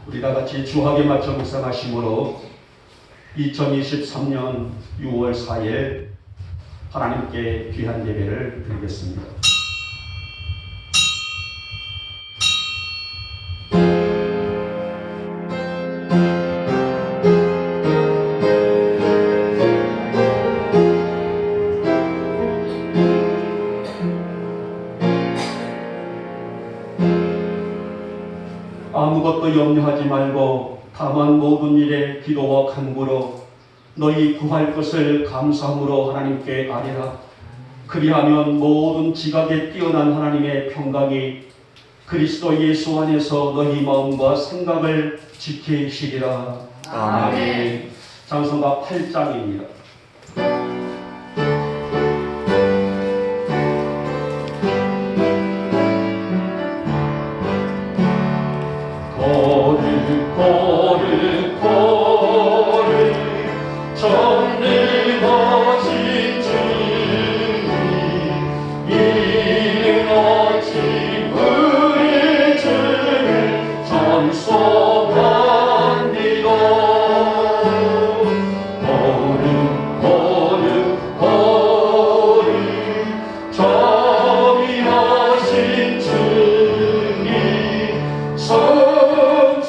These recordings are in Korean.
우리 다 같이 주학에 맞춰 묵상하심으로 2023년 6월 4일 하나님께 귀한 예배를 드리겠습니다. 아무것도 염려하지 말고 다만 모든 일에 기도와 간구로 너희 구할 것을 감사함으로 하나님께 아뢰라. 그리하면 모든 지각에 뛰어난 하나님의 평강이 그리스도 예수 안에서 너희 마음과 생각을 지키시리라. 아멘. 장성가 8장입니다. 전능하신 주님 이는 어찌 우리 주를 찬송합니다. 거룩 자비하신 주님 성삼위일체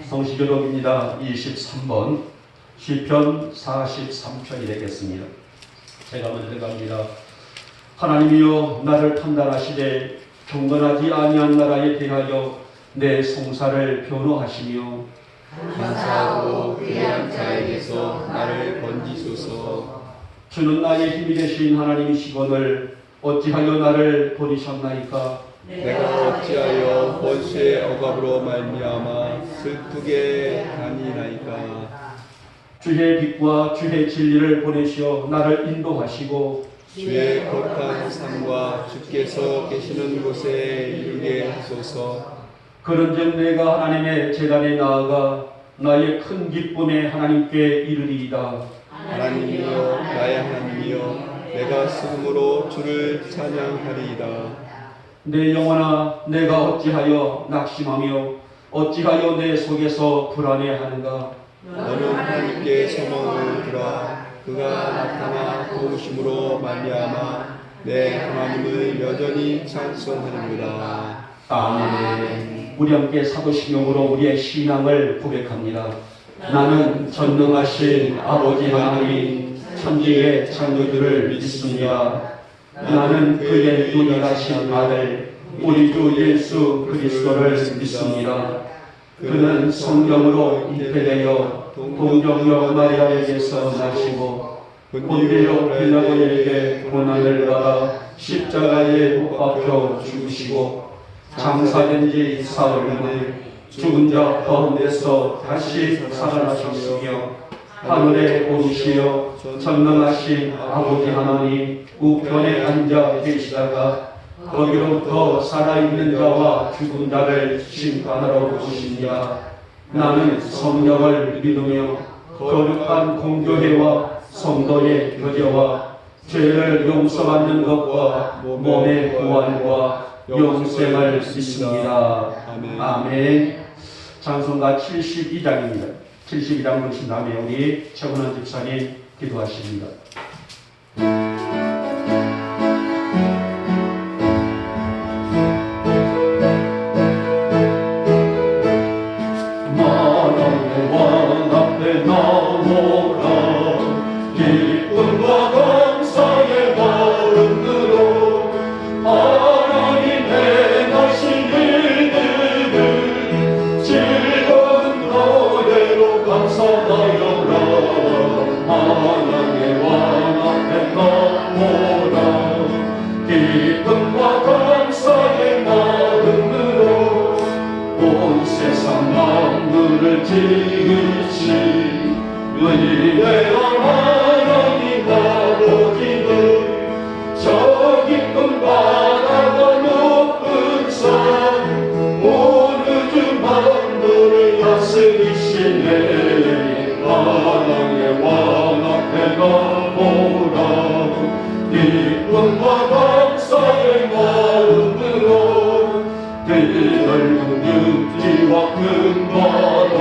성시교독입니다. 23번 시편 43편이 되겠습니다. 제가 먼저 갑니다. 하나님이여 나를 판단하시되 경건하지 아니한 나라에 대하여 내 송사를 변호하시며 감사하고 귀한 자에게서 나를 건지소서. 주는 나의 힘이 되신 하나님이시거늘 어찌하여 나를 버리셨나이까. 내가 어찌하여 원수의 억압으로 말미암아 슬프게 다니나이까. 주의 빛과 주의 진리를 보내시어 나를 인도하시고 주의 거룩한 삶과 주께서 계시는 곳에 이르게 하소서. 그런즉 내가 하나님의 제단에 나아가 나의 큰 기쁨에 하나님께 이르리이다. 하나님이여 나의 하나님이여 내가 숨으로 주를 찬양하리이다. 내 영혼아 내가 어찌하여 낙심하며 어찌하여 내 속에서 불안해하는가. 너는 하나님께 소망을 두라. 그가 나타나 도우심으로 말미암아 내 하나님을 여전히 찬송하리로다. 아멘. 우리 함께 사도신경으로 우리의 신앙을 고백합니다. 나는 전능하신 아버지 하나님 천지의 창조주를 믿습니다. 나는 그의 유일하신 아들 우리 주 예수 그리스도를 믿습니다. 그는 성령으로 잉태되어 동정녀 마리아에게서 나시고 본디오 빌라도에게 고난을 받아 십자가에 못 박혀 죽으시고 장사된 지 사흘 만에 죽은 자 가운데서 다시 살아나셨으며 하늘에 오르시어 전능하신 아버지 하나님 우편에 앉아 계시다가 거기로부터 살아있는 자와 죽은 자를 심판하러 오십니다. 나는 성령을 믿으며 거룩한 공교회와 성도의 교제와 죄를 용서받는 것과 몸의 구원과 영생을 믿습니다. 아멘. 찬송가 72장입니다. 72장 부르신 다음에 우리 최문환 집사님 기도하십니다. 만왕의 왕 앞에 나오라 기쁨과 감사의 마음으로 하나님 행하신 일들을 즐거운 노래로 감사하여라. 하나님의 왕 앞에 나오라 기쁨과 감사의 마음으로 온 세상 만물을 지으신 위대한 하나님 아버지는 저 깊은 바다가 높은 산 온 우주 만물을 다스리시네. 하나님의 왕 앞에 나오라 기쁨과 감사의 마음으로 드넓은 육지와 큰 바다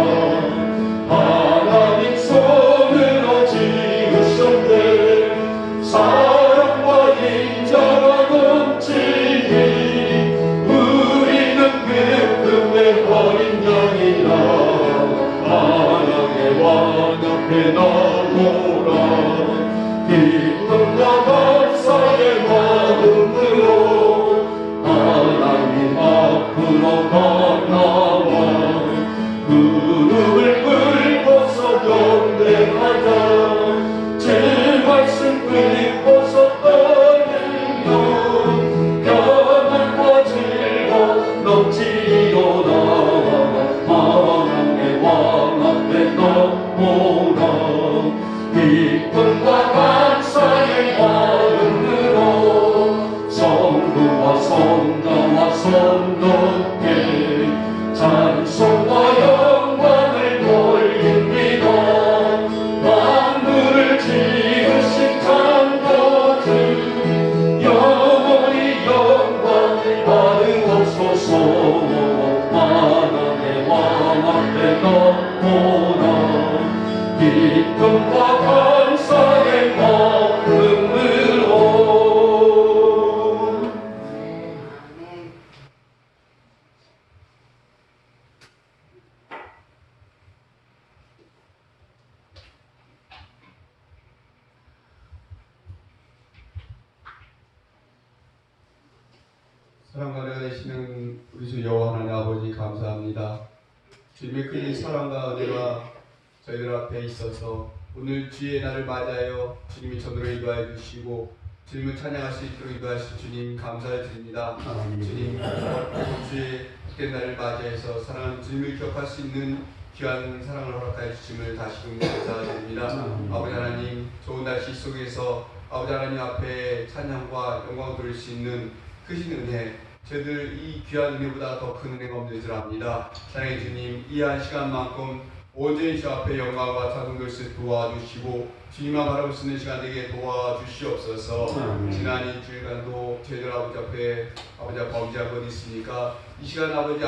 하나님 손으로 지으셨네. 사랑과 인자가 넘치니 우리는 그 품의 어린 양이라. 하나님의 왕 앞에 나오라 기쁨과 감사의 마음으로 하나님 앞으로 나아와 무릎을 꿇고서 경배하자. 제 말씀 긁고서 떠들며 평안과 즐거움 넘치리로다. 하나님의 왕 앞에 나오라 기쁨과 감사의 마음으로 성부와 성자와 성도께 찬송과 영광을 돌립니다. 만물을 지으신 창조주 영원히 영광을 받으옵소서. 하나님의 왕 앞에 나오라 기쁨과 감사의 마음으로. 사랑하려 되시는 우리 주 여호와 하나님 아버지 감사합니다. 주님의 큰 사랑과 은혜가 저희들 앞에 있어서 오늘 주의 날을 맞이하여 주님이 전으로 인도하여 주시고 주님을 찬양할 수 있도록 인도하신 주님 감사를 드립니다. 주님 주의 복된 날을 맞이해서 사랑하는 주님을 기억할 수 있는 귀한 사랑을 허락하여 주심을 다시금 감사드립니다. 아버지 하나님 좋은 날씨 속에서 아버지 하나님 앞에 찬양과 영광 돌릴 수 있는 크신 은혜 저희들 이 귀한 은혜보다 더 큰 은혜가 없는 줄 압니다. 사랑의 주님 이 한 시간만큼 온전히 주 앞에 영광과 찬송 돌릴 수 도와주시고 주님만 바라볼 수 있는 시간 되게 도와주시옵소서. 지난 일주일간도 저희들 아버지 앞에 아버지가 범죄한 것 있으니까 이 시간 아버지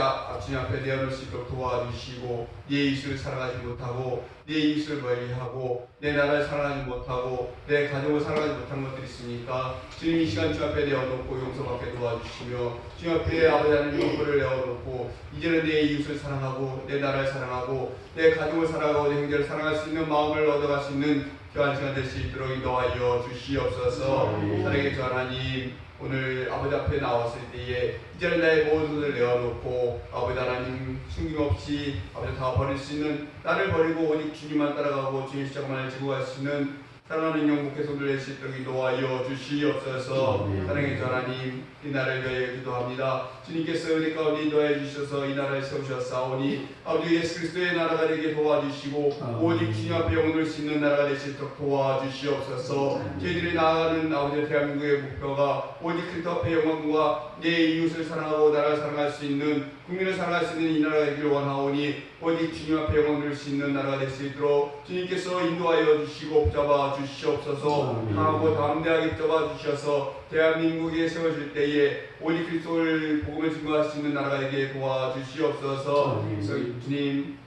주님 앞에 내어놓을 수 있도록 도와주시고 네 이웃을 사랑하지 못하고 네 이웃을 멀리하고 내 나라를 사랑하지 못하고 내 가족을 사랑하지 못한 것들이 있으니까 주님 이 시간 주 앞에 내어놓고 용서받게 도와주시며 주 앞에 아버지 하나님 용서를 내어놓고 이제는 내 이웃을 사랑하고 내 나라를 사랑하고 내 가족을 사랑하고 내 형제를 사랑할 수 있는 마음을 얻어갈 수 있는 귀한 시간 될 수 있도록 인도하여 주시옵소서. 사랑의 주 하나님, 오늘 아버지 앞에 나왔을 때에 이제는 나의 모든 것을 내어놓고 아버지 하나님 숨김없이 아버지 다 버릴 수 있는 나를 버리고 오직 주님만 따라가고 주님 십자가만을 지고 갈 수 있는 사랑하는 영국의 손을 낼 수 있도록 인도하여 주시옵소서. 사랑의 주 하나님, 이 나라를 위하여 기도합니다. 주님께서 은혜 가운데 인도하여 주셔서 이 나라를 세우셨사오니 아버지 예수 그리스도의 나라가 되게 도와주시고 오직 주님 앞에 영원할 수 있는 나라가 될 수 있도록 도와주시옵소서. 저희들이 나아가는 아버지 대한민국의 목표가 오직 그리스도 앞에 영광과 내 이웃을 사랑하고 나라를 사랑할 수 있는 국민을 사랑할 수 있는 이 나라가 되기를 원하오니 오직 주님 앞에 영원할 수 있는 나라가 될 수 있도록 주님께서 인도하여 주시고 붙잡아 주시옵소서. 강하고 담대하게 붙잡아 주셔서 대한민국에 세워질 때에 오직 그리스도를 복음을 증거할 수 있는 나라가 되게 도와주시옵소서. 그래서 주님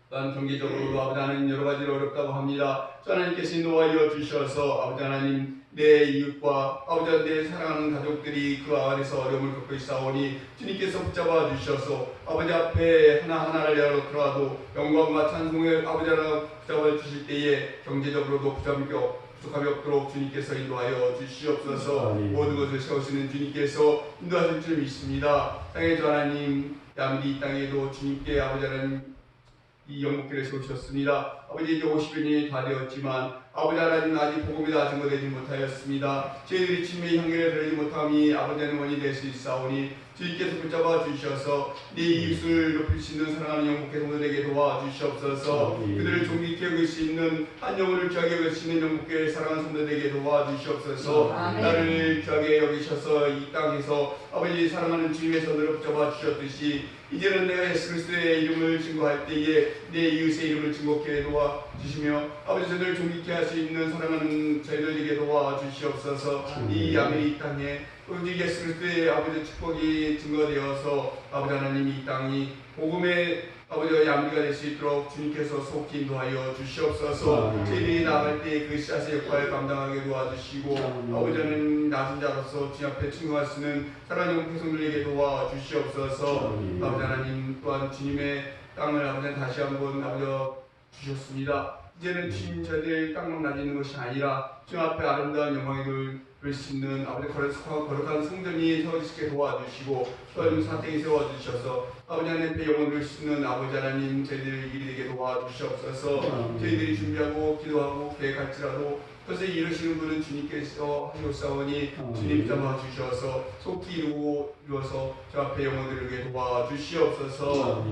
또한 경제적으로도 아버지 하나님 여러 가지로 어렵다고 합니다. 하나님께서 인도하여 주셔서 아버지 하나님 내 이웃과 아버지 하나님 내 사랑하는 가족들이 그 안에서 어려움을 겪고 있사오니 주님께서 붙잡아 주셔서 아버지 앞에 하나하나를 열어놓더라도 영광과 찬송을 아버지 하나 붙잡아 주실 때에 경제적으로도 부족함이 없도록 주님께서 인도하여 주시옵소서. 모든 것을 세우시는 주님께서 인도하실 줄 믿습니다. 땅의 주 하나님, 아무리 이 땅에도 주님께 아버지 하나님 이 영국교를 세우셨습니다. 아버지 이제 50년이 다 되었지만 아버지 하나님 아직 복음이 다 증거되지 못하였습니다. 저희들이 주님의 향기를 들지 못함이 아버지 하나님 원인이 될 수 있사오니 주님께서 붙잡아 주셔서 네 이웃을 높일 수 있는 사랑하는 영국의 성도들에게 도와주시옵소서. 그들을 종기 깨울 수 있는 한 영혼을 귀하게 여길 수 있는 영국의 사랑하는 성도들에게 도와주시옵소서. 나를 귀하게 여기셔서 이 땅에서 아버지 사랑하는 주님의 손으로 붙잡아 주셨듯이 이제는 내가 예수 그리스도의 이름을 증거할 때에 내 이웃의 이름을 증거케 도와주시며 아버지 저들을 존귀케 할 수 있는 사랑하는 저희들에게 도와주시옵소서. 이 아메리 땅에 오직 예수 그리스도의 아버지 축복이 증거되어서 아버지 하나님 이 땅이 복음의 아버지와 양리가 될 수 있도록 주님께서 속히 인도하여 주시옵소서. 저희들이 나갈 때 그 씨앗의 역할을 감당하게 도와주시고 아버지 하나님 낮은 자로서 주님 앞에 충성할 수 있는 사랑하는 백성들에게 도와주시옵소서. 아버지 하나님 또한 주님의 땅을 아버지 다시 한번 아버지 주셨습니다. 이제는 주님 저희들 땅만 가지는 것이 아니라 주님 앞에 아름다운 영광을 볼 수 있는 아버지 거룩한 성전이 세워지게 도와주시고 또한 사택이 세워주셔서 아버지 하나님 앞에 영광을 볼 수 있는 아버지 하나님 저희들 일이 되게 도와주시옵소서. 저희들이 준비하고 기도하고 계획할지라도 그것을 이루시는 분은 주님께서 하시옵사오니 주님 잡아주셔서 속히 이루어서 저 앞에 영광을 이루게 도와주시옵소서.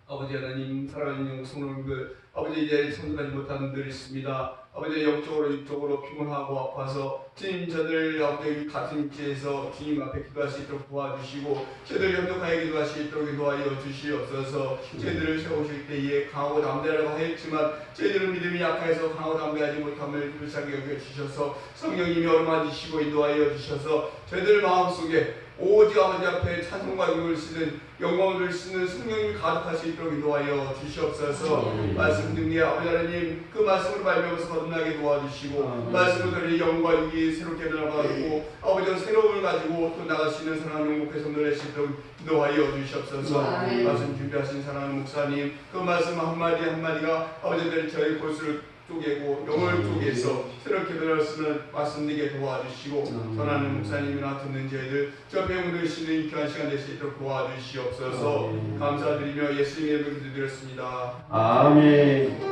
아버지 하나님 사랑하는 성도님들 아버지 이제 성도하지 못하는 분들이 있습니다. 아버지 영적으로 육적으로 피곤하고 아파서 주님 저들 아버지 같은 위치에서 주님 앞에 기도할 수 있도록 도와주시고 저들 영적하게 기도할 수 있도록 도와여 주시옵소서. 저희들을 세우실 때에 강하고 담대하라고 하였지만 저희들은 믿음이 약해서 강하고 담대하지 못함을 불쌍히 여겨주셔서 성령님이 얼마지시고 인도하여 주셔서 저희들 마음속에 오직 아버지 앞에 찬송과 기도를 쓰는 영광을 쓰는 성령님이 가득할 수 있도록 인도하여 주시옵소서. 말씀 듣는 아버지 하나님 그 말씀을 발명해서 거듭나게 도와주시고 말씀을 들으니 영과 육이 새롭게 나가고 아버지가 새로움을 가지고 또 나갈 수 있는 사랑하는 영국의 손을 낼 수 있도록 인도하여 주시옵소서. 말씀 준비하신 사랑하는 목사님 그 말씀 한마디 한마디가 아버지들 저희 골수를 쪼개고 영을 쪼개서 새롭게 변화쓰는 말씀 되게 도와주시고 전하는 목사님이나 듣는 저희들 저 배웅들 쉬는 귀한 시간 될 수 있도록 도와주시옵소서. 감사드리며 예수님의 이름으로 기도드렸습니다. 아멘.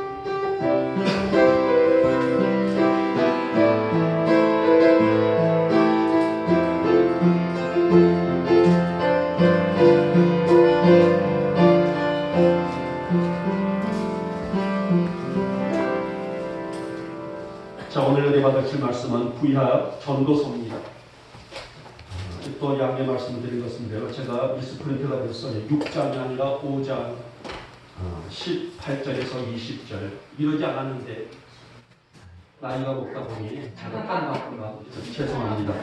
자, 오늘 은혜 받으실 말씀은 구약 전도서입니다. 또 양해 말씀드린 것인데요. 제가 미스프린트가 됐어요. 6장이 아니라 5장 18절에서 20절 이러지 않았는데 나이가 먹다 보니 제가 깜빡깜빡 죄송합니다.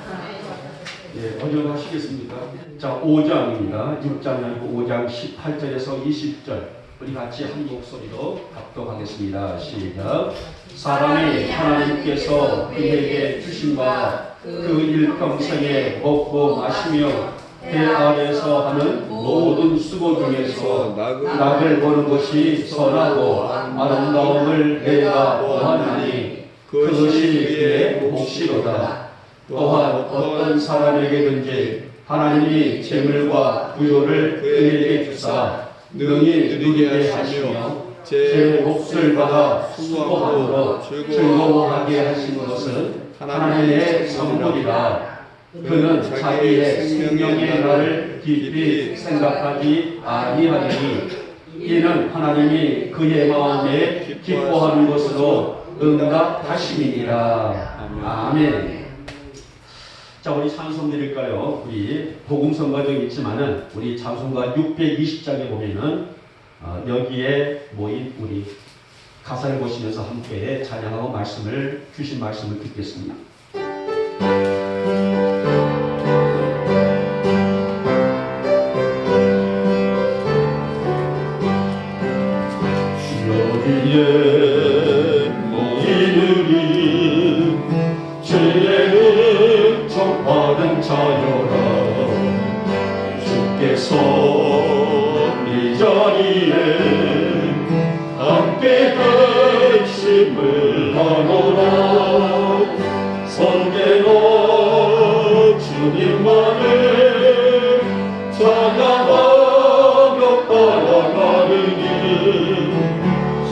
예, 언제하시겠습니까? 자, 5장입니다. 6장이 아니고 5장 18절에서 20절 우리 같이 한 목소리로 합독하겠습니다. 시작. 사람이 하나님께서 그에게 주신 바 그 일평생에 먹고 마시며 해 아래서 하는 모든 수고 중에서 낙을 보는 것이 선하고 아름다움을 내가 보았나니 그것이 그의 몫이로다. 또한 어떤 사람에게든지 하나님이 재물과 부요를 그에게 주사 능히 누리게 하시며 제 몫을 받아 수고함으로 즐거워하게 하신 것은 하나님의 선물이라. 그는 자기의 생명의 날을 깊이 생각하지 아니하리니 이는 하나님이 그의 마음에 기뻐하는 것으로 응답하심이니라. 아멘. 자, 우리 찬송 드릴까요? 우리 복음성가 중에 있지만은 우리 찬송가 620장에 보면은 여기에 모인 우리 가사를 보시면서 함께 찬양하고 주신 말씀을 듣겠습니다. 여기에 모이느니 죄의 정받은 자여라. 주께서 이 자리에 함께 계심을 하노라. 선대로 주님만을 찬양하며 따라가느니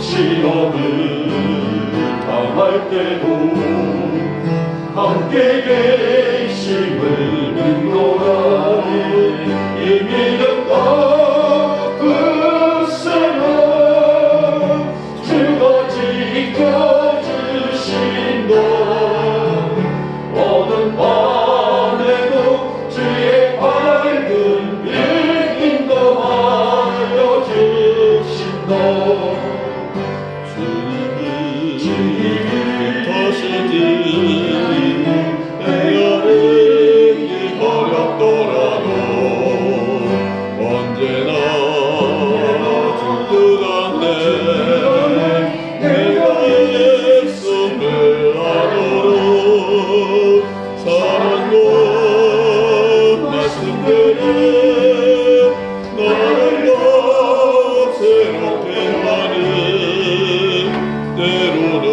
시험을 당할 때도 함께 계심을 믿노라. 이 믿음과 그 생각 주가 지켜주신다. 어두운 밤에도 주의 밝은 빛 인도하여 주신다. 주님이 다시지 헤아리기 어렵더라도 언제나 주뜻한데 내가 예수를 하도록 사랑과 말씀들을 나를 새롭게 하는 때로는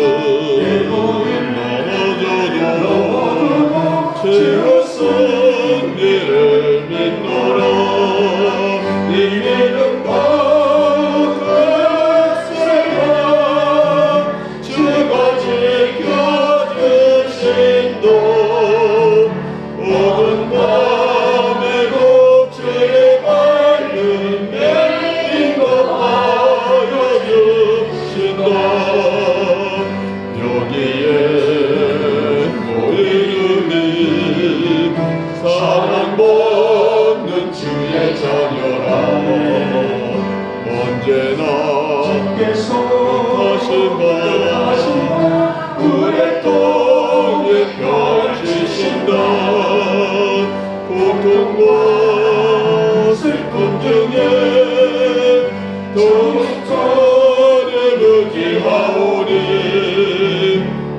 넘어져도 죄의 승리를 믿노라. 이 믿음과 그 생각 주가 지켜주신다. 어두운 밤에도 주의 밝은 빛 인도하여 주신다. 여기에 모이느니 사랑받는 주의 자녀라. 언제나 주께서 하신 바 그의 통에 펼치신다. 고통과 슬픔 중에 동전을 의지하오니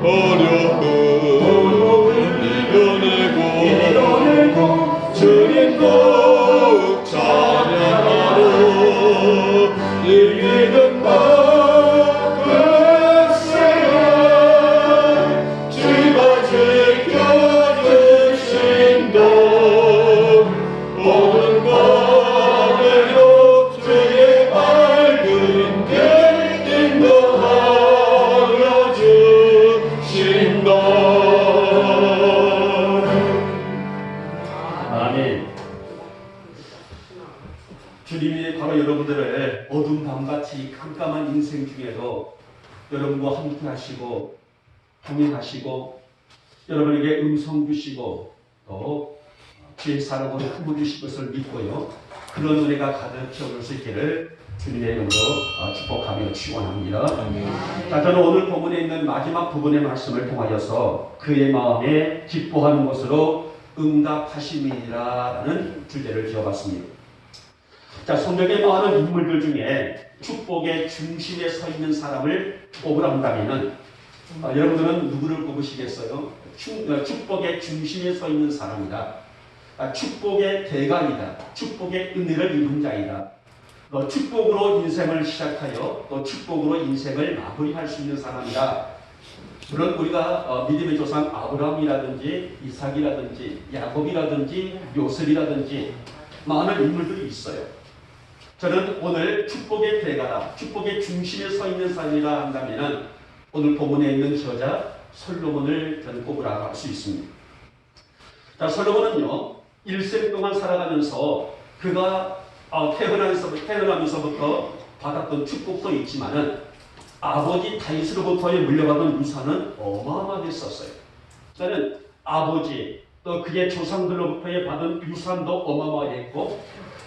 어려움을 이겨내고 주님 더욱 찬양하러 이 믿음과 그 생각 주가 지켜주신다. 어두운 밤에도 주의 밝은 빛 인도하여 주신다. 아멘. 주님이 바로 여러분들의 어두운 밤같이 깜깜한 인생 중에도 여러분과 함께 하시고 동행하시고 여러분에게 음성 주시고 또 주의 사랑으로 품어주실 것을 믿고요. 그런 은혜가 가득 채워질 수 있기를 주님의 이름으로 축복하며 축원합니다. 자, 저는 오늘 본문에 있는 마지막 부분의 말씀을 통하여서 그의 마음에 기뻐하는 것으로 응답하심이라는 주제를 지어봤습니다. 자, 성경의 많은 인물들 중에 축복의 중심에 서 있는 사람을 꼽으라 한다면은 여러분들은 누구를 꼽으시겠어요? 축복의 중심에 서 있는 사람이다. 축복의 대가이다. 축복의 은혜를 입은 자이다. 축복으로 인생을 시작하여 또 축복으로 인생을 마무리할 수 있는 사람이다. 물론 우리가 믿음의 조상 아브라함이라든지 이삭이라든지 야곱이라든지 요셉이라든지 많은 인물들이 있어요. 저는 오늘 축복의 대가다, 축복의 중심에 서 있는 사람이라 한다면 오늘 본문에 있는 저자 솔로몬을 저는 꼽으라고 할 수 있습니다. 자, 솔로몬은요, 일생 동안 살아가면서 그가 태어나면서부터 받았던 축복도 있지만은 아버지 다윗으로부터의 물려받은 유산은 어마어마했었어요. 저는 아버지 또 그의 조상들로부터의 받은 유산도 어마어마했고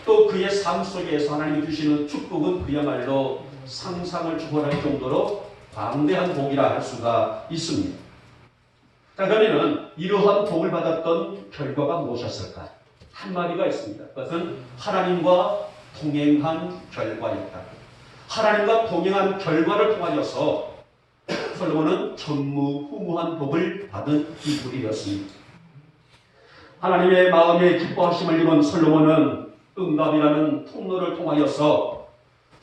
또 그의 삶 속에서 하나님이 주시는 축복은 그야말로 상상을 초월할 정도로 방대한 복이라 할 수가 있습니다. 자, 그러면은 이러한 복을 받았던 결과가 무엇이었을까? 한마디가 있습니다. 그것은 하나님과 동행한 결과였다. 하나님과 동행한 결과를 통하여서 솔로몬은 전무후무한 복을 받은 인물이었습니다. 하나님의 마음에 기뻐하심을 입은 솔로몬은 응답이라는 통로를 통하여서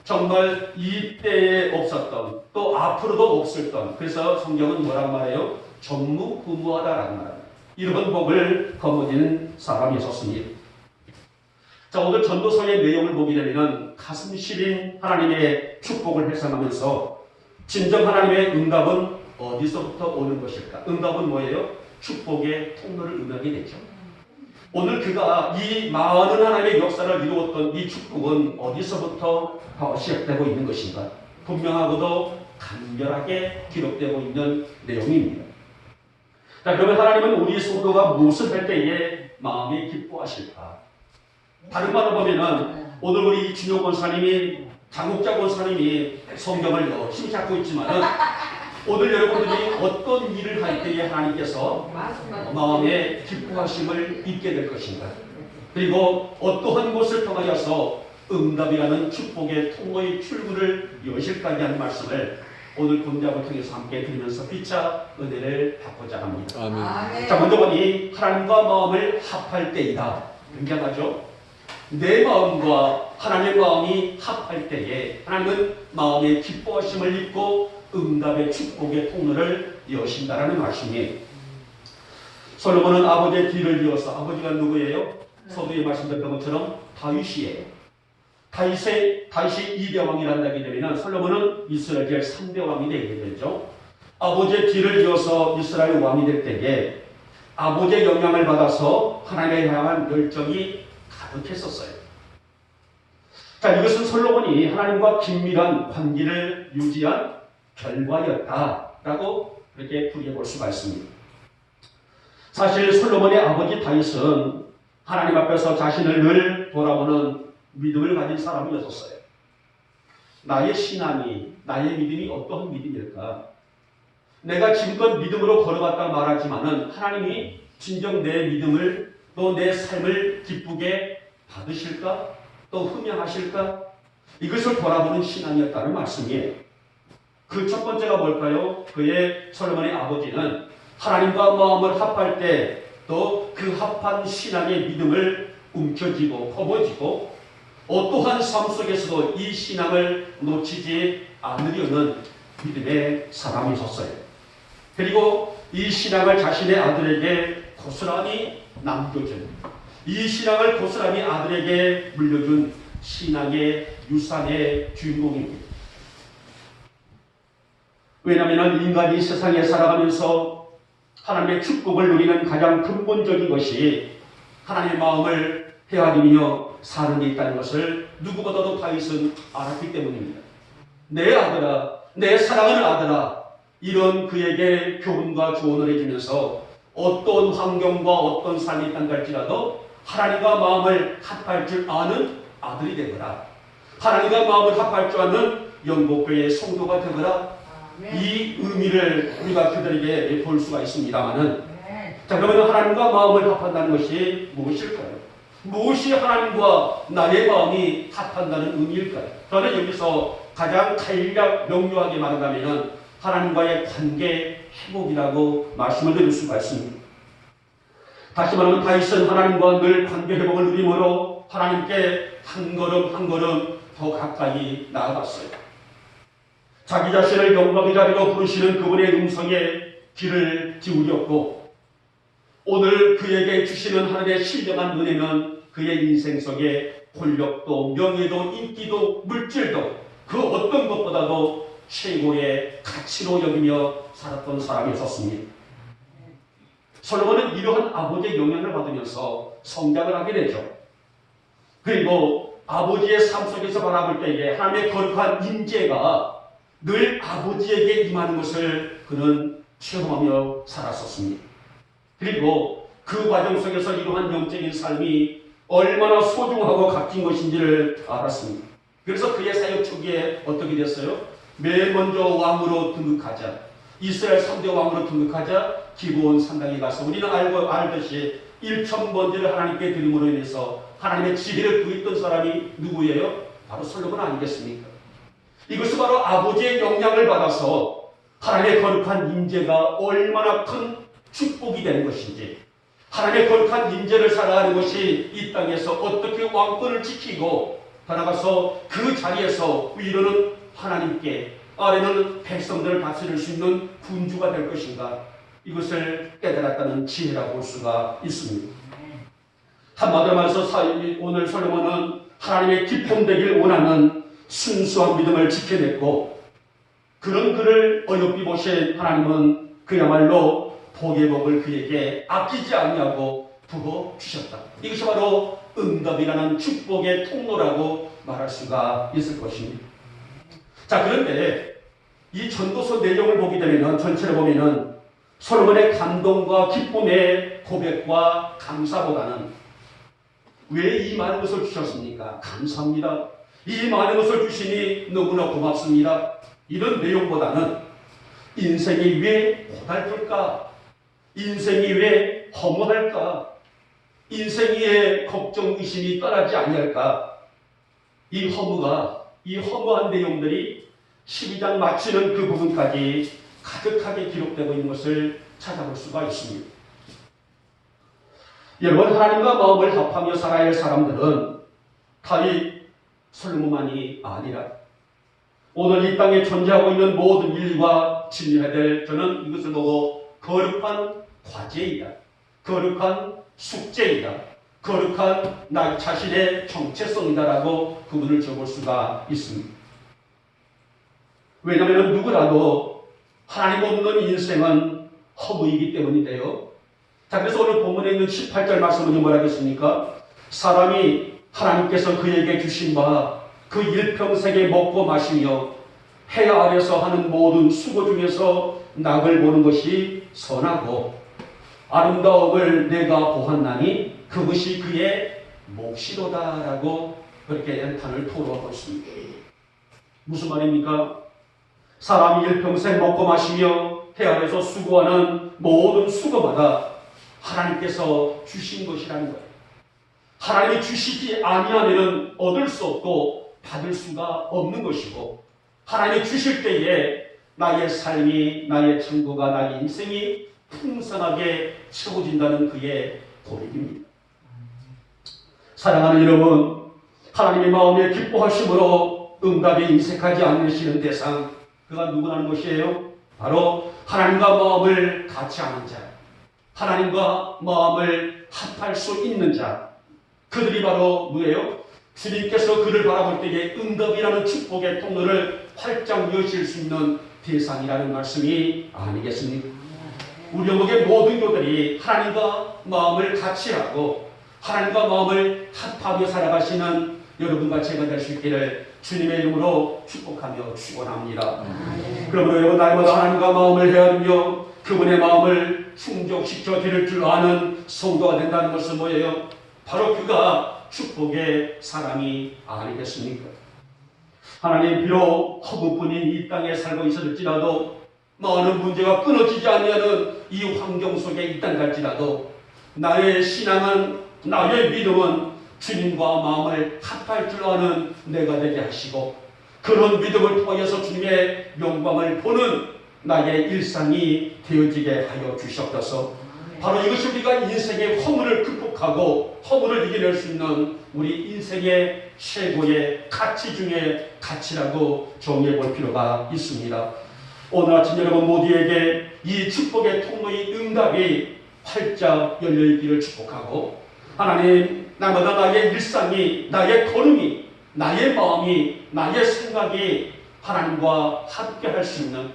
정말 이때에 없었던 또 앞으로도 없었던, 그래서 성경은 뭐라고 말해요? 전무후무하다라고 말합니다. 이런 복을 거머쥐는 사람이 있었습니다. 자, 오늘 전도서의 내용을 보게 되면 가슴 시린 하나님의 축복을 회상하면서 진정 하나님의 응답은 어디서부터 오는 것일까? 응답은 뭐예요? 축복의 통로를 응하게 되죠. 오늘 그가 이 많은 하나님의 역사를 이루었던 이 축복은 어디서부터 시작되고 있는 것인가? 분명하고도 간결하게 기록되고 있는 내용입니다. 자, 그러면 하나님은 우리 성도가 무엇을 할 때에 마음이 기뻐하실까? 다른 말로 보면은 오늘 우리 준용 권사님이 장국자 권사님이 성경을 열심히 찾고 있지만은 오늘 여러분들이 어떤 일을 할 때에 하나님께서 마음에 기뻐하심을 입게 될 것인가? 그리고 어떠한 곳을 통하여서 응답이라는 축복의 통로의 출구를 여실까지 하는 말씀을 오늘 본문을 통해서 함께 들으면서 피차 은혜를 받고자 합니다. 아멘. 자, 먼저 보니 하나님과 마음을 합할 때이다. 굉장하죠? 내 마음과 하나님의 마음이 합할 때에 하나님은 마음에 기뻐하심을 입고 응답의 축복의 통로를 여신다라는 말씀이에요. 솔로몬은 아버지의 뒤를 이어서, 아버지가 누구예요? 서두에 말씀드렸던 것처럼 다윗이에요. 다윗이 2대 왕이라고 하게 되면 솔로몬은 이스라엘 3대 왕이 되게 되죠. 아버지의 뒤를 이어서 이스라엘 왕이 될 때에 아버지의 영향을 받아서 하나님에 향한 열정이 가득했었어요. 자, 이것은 솔로몬이 하나님과 긴밀한 관계를 유지한 결과였다라고 그렇게 풀이해 볼 수가 있습니다. 사실 솔로몬의 아버지 다윗은 하나님 앞에서 자신을 늘 돌아보는 믿음을 가진 사람이었어요. 나의 신앙이, 나의 믿음이 어떠한 믿음일까? 내가 지금껏 믿음으로 걸어갔다 말하지만은 하나님이 진정 내 믿음을 또 내 삶을 기쁘게 받으실까? 또 흠양하실까? 이것을 돌아보는 신앙이었다는 말씀이에요. 그 첫 번째가 뭘까요? 그의 솔로몬의 아버지는 하나님과 마음을 합할 때 또 그 합한 신앙의 믿음을 움켜쥐고 퍼부어지고 어떠한 삶 속에서도 이 신앙을 놓치지 않으려는 믿음의 사람이 있었어요. 그리고 이 신앙을 자신의 아들에게 고스란히 남겨준, 이 신앙을 고스란히 아들에게 물려준 신앙의 유산의 주인공입니다. 왜냐하면 인간이 세상에 살아가면서 하나님의 축복을 누리는 가장 근본적인 것이 하나님의 마음을 헤아리며 사는 데 있다는 것을 누구보다도 다윗은 알았기 때문입니다. 내 아들아, 내 사랑하는 아들아, 이런 그에게 교훈과 조언을 해주면서 어떤 환경과 어떤 삶이 있단 갈지라도 하나님과 마음을 합할 줄 아는 아들이 되거라. 하나님과 마음을 합할 줄 아는 영국교회의 성도가 되거라. 이 의미를 우리가 그들에게 볼 수가 있습니다만은, 자, 그러면 하나님과 마음을 합한다는 것이 무엇일까요? 무엇이 하나님과 나의 마음이 합한다는 의미일까요? 저는 여기서 가장 간략 명료하게 말한다면 하나님과의 관계 회복이라고 말씀을 드릴 수가 있습니다. 다시 말하면 다윗은 하나님과 늘 관계 회복을 누림으로 하나님께 한 걸음 한 걸음 더 가까이 나아갔어요. 자기 자신을 영광의 자리로 부르시는 그분의 음성에 귀를 기울였고, 오늘 그에게 주시는 하나님의 신령한 은혜는 그의 인생 속에 권력도 명예도 인기도 물질도 그 어떤 것보다도 최고의 가치로 여기며 살았던 사람이었습니다. 솔로몬은 이러한 아버지의 영향을 받으면서 성장을 하게 되죠. 그리고 아버지의 삶 속에서 바라볼 때에 하나님의 거룩한 임재가 늘 아버지에게 임하는 것을 그는 체험하며 살았었습니다. 그리고 그 과정 속에서 이러한 영적인 삶이 얼마나 소중하고 값진 것인지를 알았습니다. 그래서 그의 사역 초기에 어떻게 됐어요? 맨 먼저 왕으로 등극하자, 이스라엘 3대 왕으로 등극하자 기브온 산당에 가서 우리는 알듯이 1,000번제를 하나님께 드림으로 인해서 하나님의 지혜를 구했던 사람이 누구예요? 바로 솔로몬 아니겠습니까? 이것은 바로 아버지의 영향을 받아서 하나님의 거룩한 임재가 얼마나 큰 축복이 되는 것인지, 하나님의 거룩한 임재를 살아가는 것이 이 땅에서 어떻게 왕권을 지키고 나아가서 그 자리에서 위로는 하나님께, 아래는 백성들을 다스릴 수 있는 군주가 될 것인가, 이것을 깨달았다는 지혜라고 볼 수가 있습니다. 한마디로 말해서 오늘 솔로몬은 하나님의 기쁨 되길 원하는 순수한 믿음을 지켜냈고, 그런 그를 어여삐 보신 하나님은 그야말로 복의 복을 그에게 아끼지 아니하고 부어주셨다. 이것이 바로 응답이라는 축복의 통로라고 말할 수가 있을 것입니다. 자, 그런데 이 전도서 내용을 보게 되면, 전체를 보면은 솔로몬의 감동과 기쁨의 고백과 감사보다는 왜 이 많은 것을 주셨습니까? 감사합니다. 이 많은 것을 주시니 너무나 고맙습니다. 이런 내용보다는 인생이 왜 고달플까? 인생이 왜 허무할까? 인생이 왜 걱정, 의심이 떠나지 아니할까? 이 허무한 내용들이 12장 마치는 그 부분까지 가득하게 기록되고 있는 것을 찾아볼 수가 있습니다. 여러분, 하나님과 마음을 합하며 살아야 할 사람들은 다윗, 솔로몬만이 아니라 오늘 이 땅에 존재하고 있는 모든 인류가 지녀야 될, 저는 이것을 보고 거룩한 과제이다, 거룩한 숙제이다, 거룩한 나 자신의 정체성이다라고 그분을 적을 수가 있습니다. 왜냐하면 누구라도 하나님 없는 인생은 허무이기 때문인데요. 자, 그래서 오늘 본문에 있는 18절 말씀은 뭐라 하겠습니까? 사람이 하나님께서 그에게 주신 바 그 일평생에 먹고 마시며 해 아래서 하는 모든 수고 중에서 낙을 보는 것이 선하고 아름다움을 내가 보았나니 그것이 그의 몫이로다라고 그렇게 연탄을 토로하고 있습니다. 무슨 말입니까? 사람이 일평생 먹고 마시며 해 아래서 수고하는 모든 수고마다 하나님께서 주신 것이라는 거예요. 하나님이 주시지 아니하면 얻을 수 없고 받을 수가 없는 것이고, 하나님이 주실 때에 나의 삶이, 나의 천국과 나의 인생이 풍성하게 채워진다는 그의 고백입니다. 사랑하는 여러분, 하나님의 마음에 기뻐하심으로 응답에 인색하지 않으시는 대상, 그가 누구라는 것이에요? 바로 하나님과 마음을 같이 하는 자, 하나님과 마음을 합할 수 있는 자, 그들이 바로 뭐예요? 주님께서 그를 바라볼 때에 응답이라는 축복의 통로를 활짝 여실 수 있는 대상이라는 말씀이 아니겠습니까? 우리 영국의 모든 교들이 하나님과 마음을 같이 하고 하나님과 마음을 합하며 살아가시는 여러분과 제가 될 수 있기를 주님의 이름으로 축복하며 축원합니다. 그러므로 여러분, 날마다 하나님과 마음을 헤아리며 그분의 마음을 충족시켜 드릴 줄 아는 성도가 된다는 것은 뭐예요? 바로 그가 축복의 사람이 아니겠습니까? 하나님, 비록 허무뿐인 이 땅에 살고 있을지라도, 많은 문제가 끊어지지 않는 이 환경 속에 이 땅 갈지라도 나의 신앙은 나의 믿음은 주님과 마음을 합할 줄 아는 내가 되게 하시고 그런 믿음을 통해서 주님의 영광을 보는 나의 일상이 되어지게 하여 주시옵소서. 바로 이것이 우리가 인생의 허물을 극복하고 허물을 이겨낼 수 있는 우리 인생의 최고의 가치 중에 가치라고 정의해 볼 필요가 있습니다. 오늘 아침 여러분 모두에게 이 축복의 통로의 응답이 활짝 열려있기를 축복하고 하나님 날마다 나의 일상이 나의 걸음이 나의 마음이 나의 생각이 하나님과 함께 할 수 있는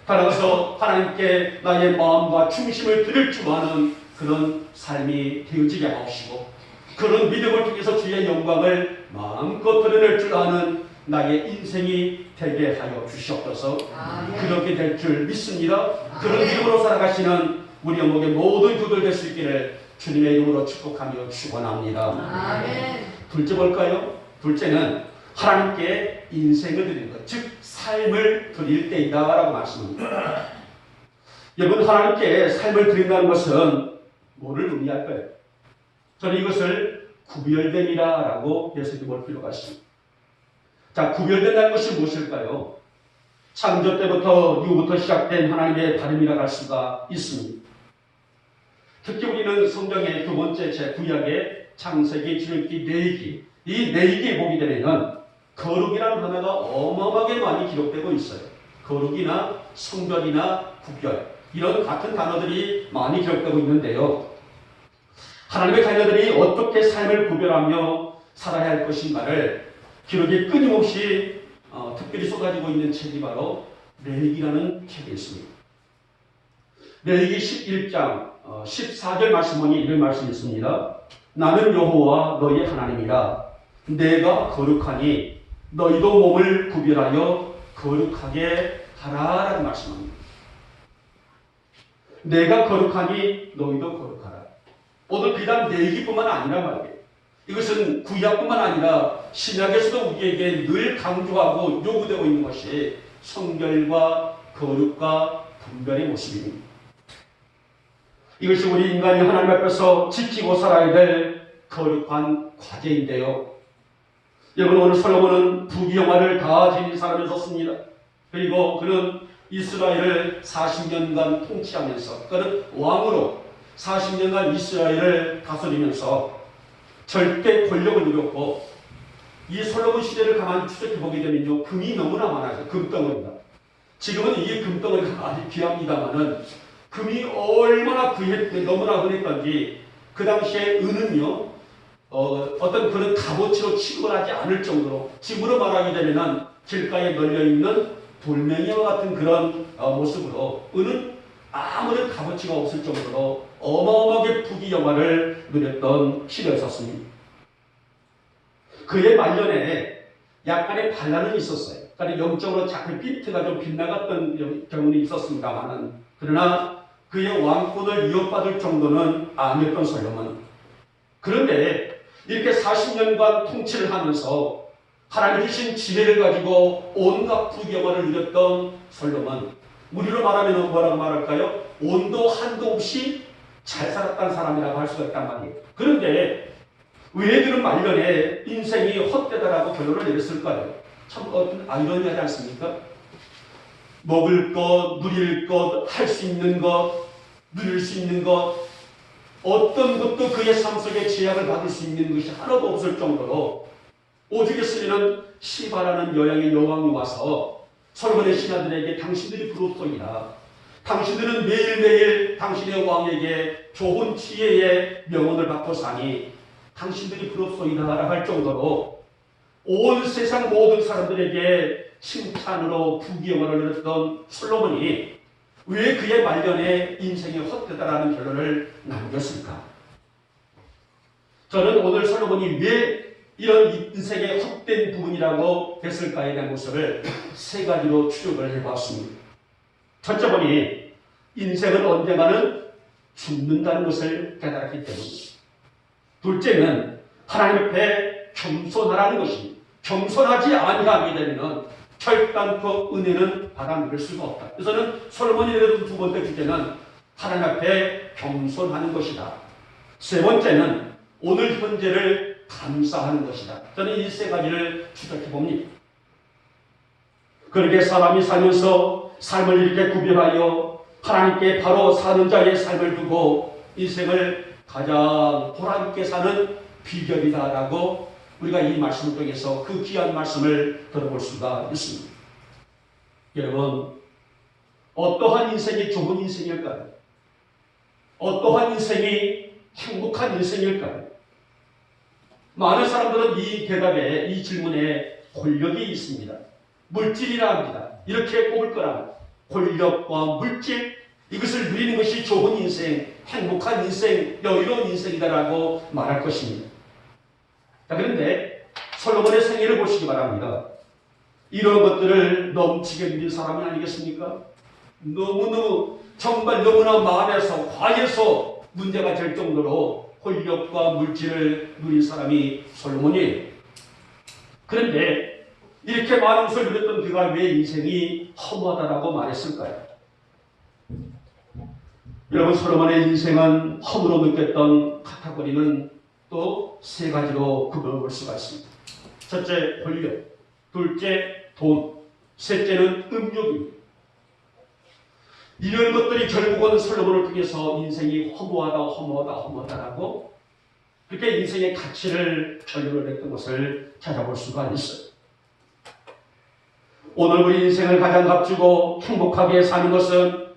따라서 하나님께 나의 마음과 중심을 드릴 줄 아는 그런 삶이 되어지게 하시고 그런 믿음을 통해서 주의 영광을 마음껏 드러낼 줄 아는 나의 인생이 되게 하여 주시옵소서. 그렇게 될 줄 믿습니다. 그런 믿음으로 살아가시는 우리 영목의 모든 교들 될 수 있기를 주님의 이름으로 축복하며 축원합니다. 둘째 볼까요? 둘째는 하나님께 인생을 드리는 것, 즉 삶을 드릴 때이다 라고 말씀합니다. 여러분 하나님께 삶을 드린다는 것은 뭐를 의미할까요? 저는 이것을 구별됨이라 라고 해석해 볼 필요가 있습니다. 자, 구별된다는 것이 무엇일까요? 창조 때부터 이후부터 시작된 하나님의 다름이라고 할 수가 있습니다. 특히 우리는 성경의 두 번째 제9약의 창세기, 출애굽기, 레위기 이 레위기에 보게 되면 거룩이라는 하나가 어마어마하게 많이 기록되고 있어요. 거룩이나 성별이나 구별 이런 같은 단어들이 많이 기록되고 있는데요. 하나님의 자녀들이 어떻게 삶을 구별하며 살아야 할 것인가를 기록이 끊임없이 특별히 쏟아지고 있는 책이 바로 레위기라는 책이 있습니다. 레위기 11장 14절 말씀 보니 이런 말씀이 있습니다. 나는 여호와 너희 하나님이라 내가 거룩하니 너희도 몸을 구별하여 거룩하게 하라라는 말씀입니다. 내가 거룩하니 너희도 거룩하라. 오늘 비단 레위기뿐만 아니라 말이에요. 이것은 구약뿐만 아니라 신약에서도 우리에게 늘 강조하고 요구되고 있는 것이 성결과 거룩과 분별의 모습입니다. 이것이 우리 인간이 하나님 앞에서 지키고 살아야 될 거룩한 과제인데요. 여러분 오늘 솔로몬은 부귀영화를 다 지닌 사람이었습니다. 그리고 그는 이스라엘을 40년간 통치하면서 그는 왕으로 40년간 이스라엘을 다스리면서 절대 권력을 누렸고 이 솔로몬 시대를 가만히 추적해 보게 되면요 금이 너무나 많아요. 금덩어리가. 지금은 이 금덩어리가 아주 귀합니다만은 금이 얼마나 너무나 흔했던지 그 당시에 은은요 어떤 그런 값어치로 취급하지 않을 정도로 지금으로 말하게 되면은 길가에 널려있는 돌멩이와 같은 그런 모습으로 은은 아무런 값어치가 없을 정도로 어마어마하게 부귀영화를 누렸던 시대였었습니다. 그의 말년에 약간의 반란은 있었어요. 그러니까 영적으로 작은 빈트가 좀 빗나갔던 경우는 있었습니다만은 그러나 그의 왕권을 이어받을 정도는 아니었던 솔로몬. 그런데 이렇게 40년간 통치를 하면서 하나님 주신 지혜를 가지고 온갖 부귀영화를 누렸던 솔로몬. 우리로 말하면 뭐라고 말할까요? 온도 한도 없이 잘 살았다는 사람이라고 할 수가 있단 말이에요. 그런데 왜 그런 말년에 인생이 헛되다라고 결론을 내렸을까요? 참 어떤 아이러니하지 않습니까? 먹을 것, 누릴 것, 할 수 있는 것, 누릴 수 있는 것 어떤 것도 그의 삶 속에 제약을 받을 수 있는 것이 하나도 없을 정도로 오죽 했으면 시바라는 여양의 여왕이 와서 솔로몬의 신하들에게 당신들이 부럽소이다. 당신들은 매일매일 당신의 왕에게 좋은 지혜의 명언을 받고 사니 당신들이 부럽소이다 할 정도로 온 세상 모든 사람들에게 칭찬으로 부귀영화를 누렸던 솔로몬이 왜 그의 말년에 인생이 헛되다라는 결론을 남겼을까? 저는 오늘 솔로몬이 왜 이런 인생의 헛된 부분이라고 했을까에 대한 모습을 세 가지로 추적을 해봤습니다. 첫째 보니 인생은 언젠가는 죽는다는 것을 깨달았기 때문입니다. 둘째는 하나님 앞에 겸손하라는 것입니다. 겸손하지 아니하게 되면 결단코 은혜는 받아들일 수가 없다. 그래서는 솔로몬이 내던 두 번째 주제는 하나님 앞에 겸손하는 것이다. 세 번째는 오늘 현재를 감사하는 것이다. 저는 이 세 가지를 추적해 봅니다. 그렇게 사람이 살면서 삶을 이렇게 구별하여 하나님께 바로 사는 자의 삶을 두고 인생을 가장 보람있게 사는 비결이다라고 우리가 이 말씀을 통해서 그 귀한 말씀을 들어볼 수가 있습니다. 여러분, 어떠한 인생이 좋은 인생일까요? 어떠한 인생이 행복한 인생일까요? 많은 사람들은 이 대답에, 이 질문에 권력이 있습니다. 물질이라 합니다. 이렇게 꼽을 거라. 권력과 물질, 이것을 누리는 것이 좋은 인생, 행복한 인생, 여유로운 인생이다라고 말할 것입니다. 자, 그런데 솔로몬의 생애를 보시기 바랍니다. 이런 것들을 넘치게 누린 사람이 아니겠습니까? 너무너무 정말 너무나 많아서 과해서 문제가 될 정도로 권력과 물질을 누린 사람이 솔로몬이에요. 그런데 이렇게 많은 것을 누렸던 그가 왜 인생이 허무하다라고 말했을까요? 여러분, 솔로몬의 인생은 허무로 느꼈던 카테고리는 또 세 가지로 구별할 수가 있습니다. 첫째, 권력. 둘째, 돈. 셋째는 음욕입니다. 이런 것들이 결국은 솔로몬을 통해서 인생이 허무하다라고 그렇게 인생의 가치를 결론을 냈던 것을 찾아볼 수가 있어요. 오늘 우리 인생을 가장 값지고 행복하게 사는 것은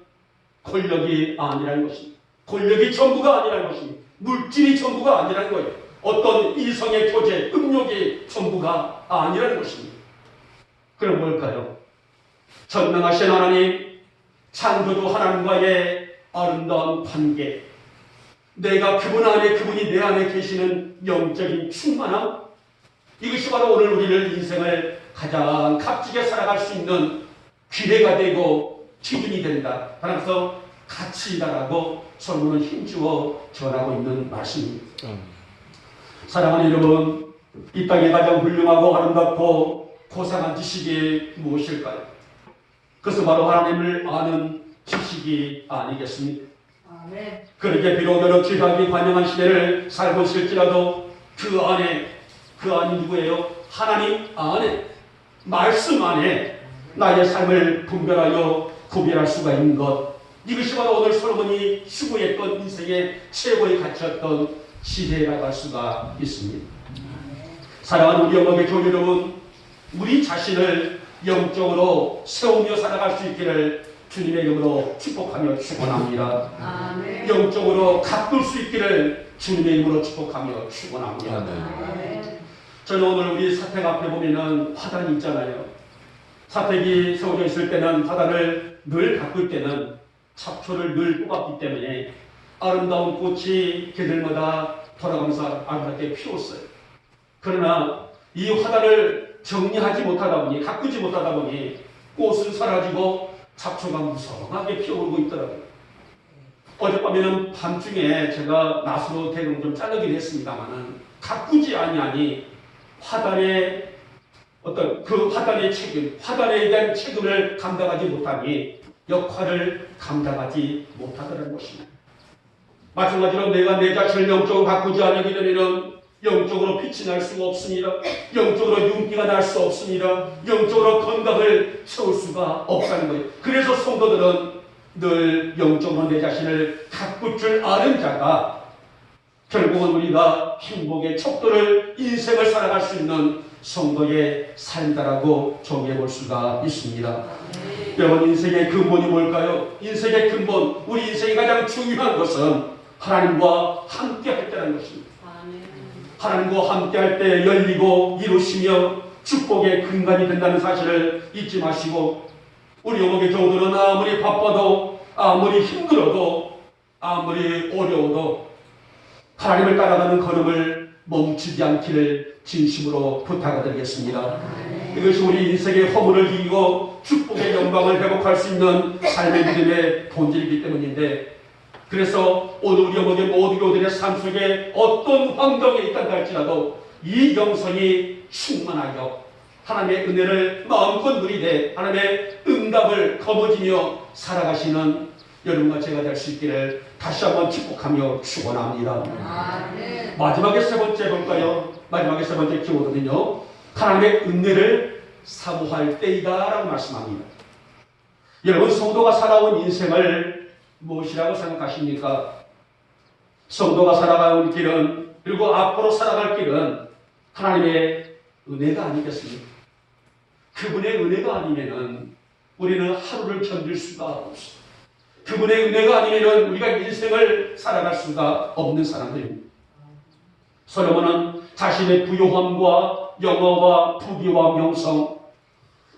권력이 아니라는 것입니다. 권력이 전부가 아니라는 것입니다. 물질이 전부가 아니라는 거예요. 어떤 이성의 교제, 음욕이 전부가 아니라는 것입니다. 그럼 뭘까요? 전능하신 하나님, 창조주 하나님과의 아름다운 관계, 내가 그분 안에, 그분이 내 안에 계시는 영적인 충만함, 이것이 바로 오늘 우리를 인생을 가장 값지게 살아갈 수 있는 기회가 되고 기준이 된다. 따라서 가치이다라고 솔로몬은 힘주어 전하고 있는 말씀입니다. 사랑하는 여러분, 이 땅에 가장 훌륭하고 아름답고 고상한 지식이 무엇일까요? 그것은 바로 하나님을 아는 지식이 아니겠습니까? 아멘. 그렇게 비록 여러 귀하기 관영한 시대를 살고 있을지라도 그 안이 누구예요? 하나님 안에, 말씀 안에 나의 삶을 분별하여 구별할 수가 있는 것, 이것이 바로 오늘 솔로몬이 추구했던 인생의 최고의 가치였던 시대라고 할 수가 있습니다. 사랑하는 우리 영광의 교회 여러분, 우리 자신을 영적으로 세우며 살아갈 수 있기를 주님의 이름으로 축복하며 축원합니다. 아멘. 영적으로 가꿀 수 있기를 주님의 이름으로 축복하며 축원합니다. 아멘. 저는 오늘 우리 사택 앞에 보면은 화단이 있잖아요. 사택이 세워져 있을 때는 화단을 늘 가꿀 때는 잡초를 늘 뽑았기 때문에 아름다운 꽃이 개들마다 돌아가면서 아름답게 피었어요. 그러나 이 화단을 정리하지 못하다 보니, 가꾸지 못하다 보니 꽃은 사라지고 잡초가 무성하게 피어오르고 있더라고요. 어젯밤에는 밤중에 제가 낫으로 대강 좀 자르긴 했습니다만은 가꾸지 아니하니 화단의 어떤 그 화단의 책임, 화단에 대한 책임을 감당하지 못하니 역할을 감당하지 못하더라는 것입니다. 마찬가지로 내가 내 자신을 영적으로 가꾸지 않기 전에는 영적으로 빛이 날 수가 없습니다. 영적으로 윤기가 날 수 없습니다. 영적으로 건강을 채울 수가 없다는 거예요. 그래서 성도들은 늘 영적으로 내 자신을 가꿀 줄 아는 자가 결국은 우리가 행복의 척도를, 인생을 살아갈 수 있는 성도의 삶이다라고 정의해 볼 수가 있습니다. 여러분, 인생의 근본이 뭘까요? 인생의 근본, 우리 인생이 가장 중요한 것은 하나님과 함께 할 때라는 것입니다. 하나님과 함께 할 때 열리고 이루시며 축복의 근간이 된다는 사실을 잊지 마시고, 우리 영혼의 교우들은 아무리 바빠도, 아무리 힘들어도, 아무리 어려워도 하나님을 따라가는 걸음을 멈추지 않기를 진심으로 부탁드리겠습니다. 이것이 우리 인생의 허물을 이기고 축복의 영광을 회복할 수 있는 삶의 믿음의 본질이기 때문인데, 그래서 오늘 우리 영혼의 모든 교우들의 삶 속에 어떤 환경에 있다고 할지라도 이 영성이 충만하여 하나님의 은혜를 마음껏 누리되 하나님의 응답을 거머쥐며 살아가시는 여러분과 제가 될 수 있기를 다시 한번 축복하며 축원합니다. 아멘. 마지막에 세 번째 볼까요? 마지막에 세 번째 키워드는요, 하나님의 은혜를 사모할 때이다라고 말씀합니다. 여러분, 성도가 살아온 인생을 무엇이라고 생각하십니까? 성도가 살아가는 길은, 그리고 앞으로 살아갈 길은 하나님의 은혜가 아니겠습니까? 그분의 은혜가 아니면은 우리는 하루를 견딜 수가 없습니다. 그분의 은혜가 아니면은 우리가 인생을 살아갈 수가 없는 사람들입니다. 솔로몬은 자신의 부요함과 영화와 부귀와 명성,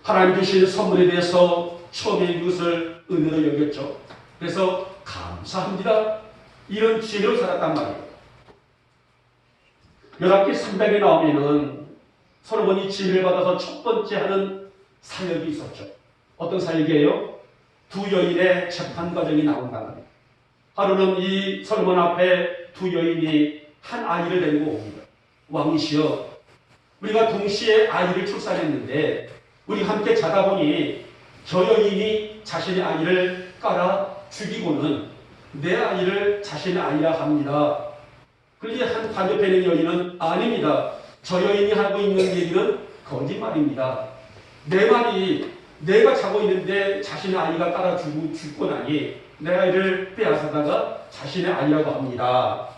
하나님 주신 선물에 대해서 처음에 이것을 은혜로 여겼죠. 그래서 감사합니다, 이런 지혜로 살았단 말이에요. 열왕기 300에 나오면은 솔로몬이 지혜를 받아서 첫 번째 하는 사역이 있었죠. 어떤 사역이에요? 두 여인의 재판 과정이 나온다는 거예요. 하루는 이 솔로몬 앞에 두 여인이 한 아이를 데리고 옵니다. 왕이시여, 우리가 동시에 아이를 출산했는데 우리 함께 자다 보니 저 여인이 자신의 아이를 깔아 죽이고는 내 아이를 자신의 아이라 합니다. 그런데 한 반대편에 있는 여인은 아닙니다, 저 여인이 하고 있는 얘기는 거짓말입니다. 내 말이 내가 자고 있는데 자신의 아이가 따라 죽고 나니 내 아이를 빼앗아다가 자신의 아이라고 합니다.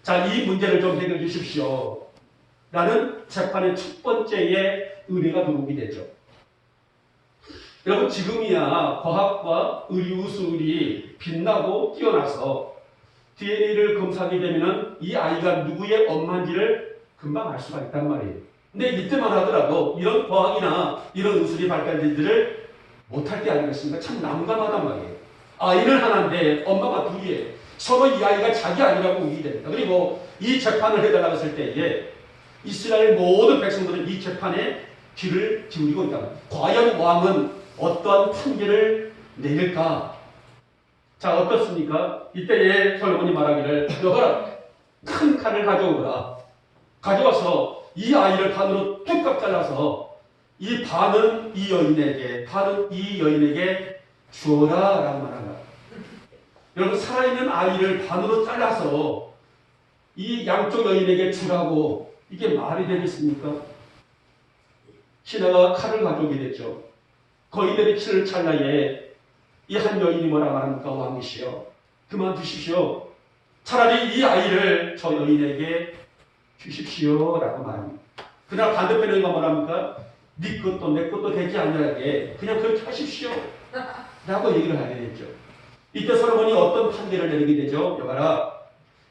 자, 이 문제를 좀 해결해 주십시오 라는 재판의 첫 번째의 의뢰가 들어오게 되죠. 여러분, 지금이야 과학과 의료술이 빛나고 뛰어나서 DNA를 검사하게 되면 이 아이가 누구의 엄마인지를 금방 알 수가 있단 말이에요. 근데 이때만 하더라도 이런 과학이나 이런 의술이 발달되지를 못할 때 아니겠습니까? 참 난감하단 말이에요. 아이는 하나인데 엄마가 둘이에요. 서로 이 아이가 자기 아이라고 우기게 됩니다. 그리고 이 재판을 해달라고 했을 때에 이스라엘 모든 백성들은 이 재판에 귀를 기울이고 있다. 과연 왕은 어떠한 판결을 내릴까? 자, 어떻습니까? 이때에 솔로몬이 말하기를, 여봐라, 큰 칼을 가져오라. 가져와서 이 아이를 반으로 뚝딱 잘라서 이 반은 이 여인에게, 반은 이 여인에게 주어라 라고 말한다. 여러분, 살아있는 아이를 반으로 잘라서 이 양쪽 여인에게 주라고, 이게 말이 되겠습니까? 신하가 칼을 가져오게 됐죠. 거인들이 치를 찰나에 이 한 여인이 뭐라 말합니까? 왕이시여, 그만두십시오. 차라리 이 아이를 저 여인에게 주십시오 라고 말합니다. 그러나 반대편에 뭐라 합니까? 네 것도 내 것도 되지 않으라게 그냥 그렇게 하십시오 라고 얘기를 하게 되죠. 이때 솔로몬이 어떤 판결을 내리게 되죠? 여봐라,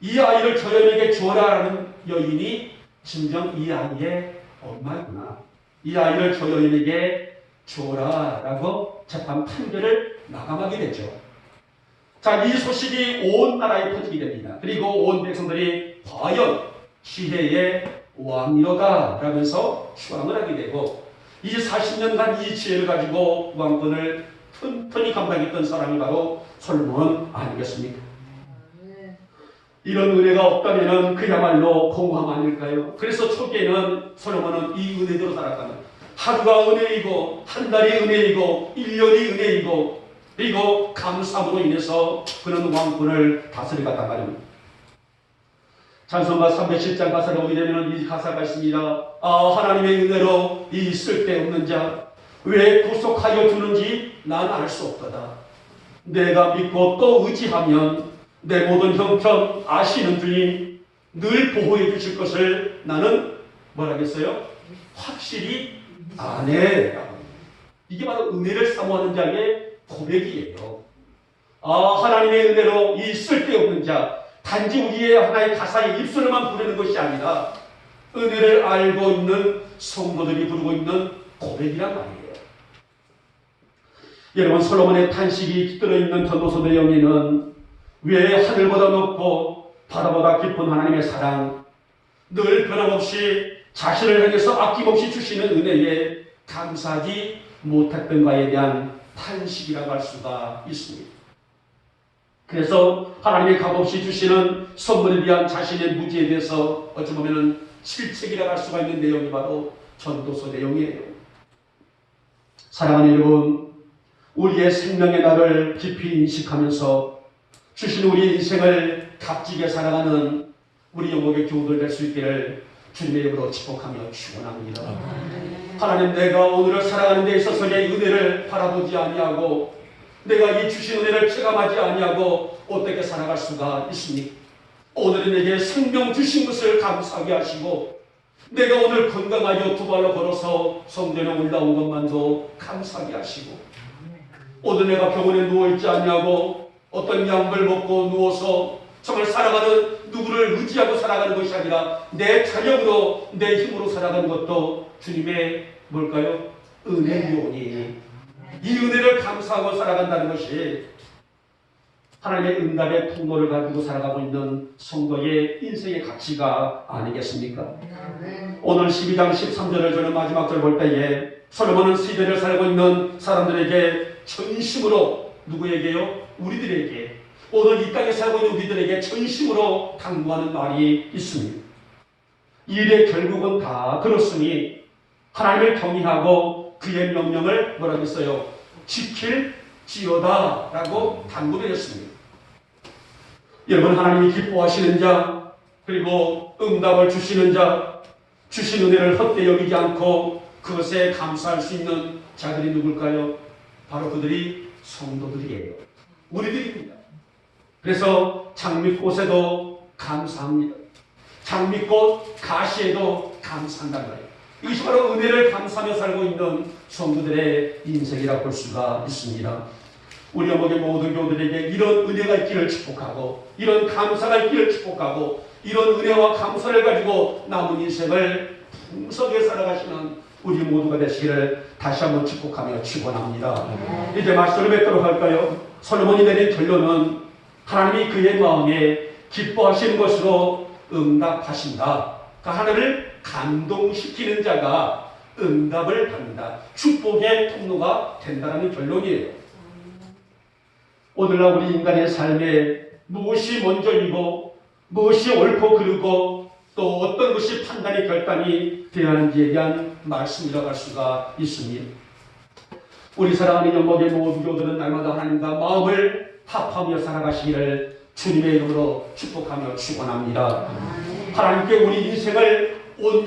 이 아이를 저 여인에게 주어라라는 여인이 진정 이 아이의 엄마구나. 이 아이를 저 여인에게 주어라라고 재판 판결을 마감하게 되죠. 자, 이 소식이 온 나라에 퍼지게 됩니다. 그리고 온 백성들이 과연 지혜의 왕이로다 라면서 추앙을 하게 되고, 이 40년간 이 지혜를 가지고 왕권을 튼튼히 감당했던 사람이 바로 솔로몬 아니겠습니까? 이런 은혜가 없다면 그야말로 공허함 아닐까요? 그래서 초기에는 솔로몬은 이 은혜대로 살았다는, 하루가 은혜이고 한 달이 은혜이고 1년이 은혜이고, 그리고 감사함으로 인해서 그는 왕권을 다스려갔단 말입니다. 찬송가 310장 가사를 보게 되면 이 가사가 있습니다. 아, 하나님의 은혜로 이 쓸데없는 자 왜 구속하여 두는지 난 알 수 없도다. 내가 믿고 또 의지하면 내 모든 형편 아시는 주님 늘 보호해 주실 것을 나는 뭐라겠어요? 확실히 아네. 이게 바로 은혜를 사모하는 자의 고백이에요. 아, 하나님의 은혜로 이 쓸데없는 자, 단지 우리의 하나의 가사의 입술로만 부르는 것이 아니라 은혜를 알고 있는 성도들이 부르고 있는 고백이란 말이에요. 여러분, 솔로몬의 탄식이 깃들어 있는 전도서 내용에는 왜 하늘보다 높고 바다보다 깊은 하나님의 사랑, 늘 변함없이 자신을 향해서 아낌없이 주시는 은혜에 감사하지 못했던가에 대한 탄식이라고 할 수가 있습니다. 그래서 하나님이 값없이 주시는 선물에 대한 자신의 무지에 대해서 어찌 보면 실책이라고 할 수가 있는 내용이 바로 전도서 내용이에요. 사랑하는 여러분, 우리의 생명의 날을 깊이 인식하면서 주신 우리 인생을 값지게 살아가는 우리 영목의 교우들 될 수 있기를 주님의 이름으로 축복하며 축원합니다. 하나님, 내가 오늘을 살아가는 데 있어서의 은혜를 바라보지 아니하고 내가 이 주신 은혜를 체감하지 아니하고 어떻게 살아갈 수가 있습니까? 오늘은 내게 생명 주신 것을 감사하게 하시고 내가 오늘 건강하여 두 발로 걸어서 성전에 올라온 것만도 감사하게 하시고 오늘 내가 병원에 누워있지 않냐고 어떤 약을 먹고 누워서 정말 살아가는 누구를 의지하고 살아가는 것이 아니라 내 자력으로 내 힘으로 살아가는 것도 주님의 뭘까요? 은혜요니 이 은혜를 감사하고 살아간다는 것이 하나님의 응답의 통로를 가지고 살아가고 있는 성도의 인생의 가치가 아니겠습니까? 오늘 12장 13절을 저는 마지막 절 볼 때에 솔로몬은 시대를 살고 있는 사람들에게 전심으로 누구에게요? 우리들에게 오늘 이 땅에 살고 있는 우리들에게 전심으로 당부하는 말이 있습니다. 이 일의 결국은 다 그렇으니 하나님을 경외하고 그의 명령을 뭐라고 했어요? 지킬지어다 라고 당부를 했습니다. 여러분, 하나님이 기뻐하시는 자 그리고 응답을 주시는 자 주신 은혜를 헛되이 여기지 않고 그것에 감사할 수 있는 자들이 누굴까요? 바로 그들이 성도들이에요. 우리들입니다. 그래서 장미꽃에도 감사합니다. 장미꽃 가시에도 감사한단 말이에요. 이것이 바로 은혜를 감사하며 살고 있는 성도들의 인생이라고 볼 수가 있습니다. 우리 영목의 모든 교우들에게 이런 은혜가 있기를 축복하고 이런 감사가 있기를 축복하고 이런 은혜와 감사를 가지고 남은 인생을 풍성하게 살아가시는 우리 모두가 되시기를 다시 한번 축복하며 축원합니다. 이제 말씀을 맺도록 할까요? 솔로몬이 내린 결론은 하나님이 그의 마음에 기뻐하시는 것으로 응답하신다. 그러니까 하나님을 감동시키는 자가 응답을 받는다. 축복의 통로가 된다는 결론이에요. 오늘날 우리 인간의 삶에 무엇이 먼저이고 무엇이 옳고 그르고 또 어떤 것이 판단의 결단이 되어야 하는지에 대한 말씀이라고 할 수가 있습니다. 우리 사랑하는 영목의 모든 교들은 날마다 하나님과 마음을 합하며 살아가시기를 주님의 이름으로 축복하며 축원합니다. 하나님께 우리 인생을 온전히